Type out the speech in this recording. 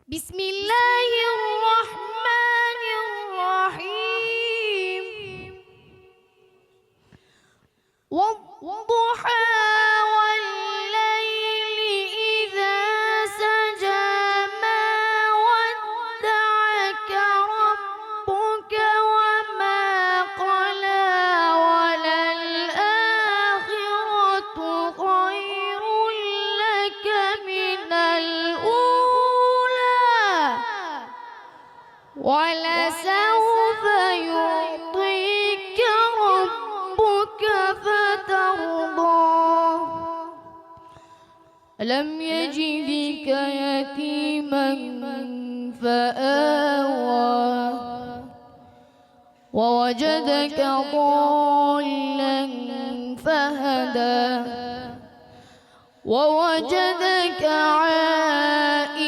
بسم الله الرحمن الرحيم والضحى والليل إذا سجى ما ودعك ربك وما قلى وللآخرة خير لك من الأولى ولسوف يعطيك ربك فترضى ألم يجدك يتيما فآوى ووجدك ضالا فهدى ووجدك عائلا